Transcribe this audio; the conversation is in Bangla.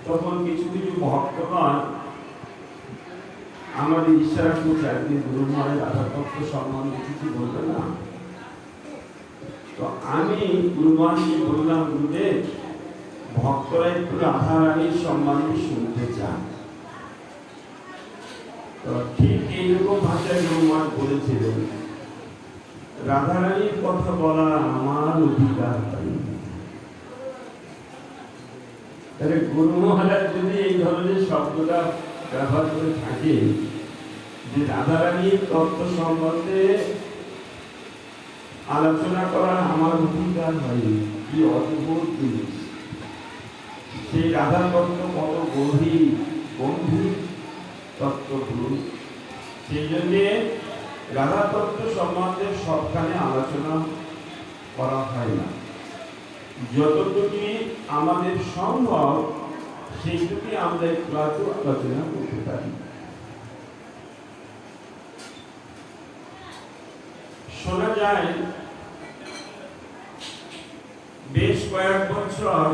তখন কিছু কিছু ভক্তগণ আমাদের ইশারা করছে একদিন গুরু মহারাজ রাধা তত্ত্ব সম্বন্ধে কিছু বলবে না। তো আমি গুরু মহারাজকে বললাম, গুরুদেব, ভক্তরা একটু রাধা রানীর সম্বন্ধে শুনতে চান। তো ঠিক এইরকম ভাষায় গুরু মহারাজ বলেছিলেন, রাধা রানীর কথা বলার আমার অধিকার পাই। তাহলে গুরু মহারাজ যদি এই ধরনের শব্দটা ব্যবহার করে থাকে যে রাধা রানীর তত্ত্ব সম্বন্ধে আলোচনা করার আমার অধিকার হয়নি, কি অদ্ভুত জিনিস! সেই রাধা তত্ত্ব কত গভীর গম্ভীর তত্ত্বগুলো, সেই জন্য রাধা তত্ত্ব সম্বন্ধে সবখানে আলোচনা করা হয় না। যতটুকু আমাদের সম্ভব সেইটুকু আমরা একটু আলোচনা করতে পারি। শোনা যায় বেশ কয়েক বছর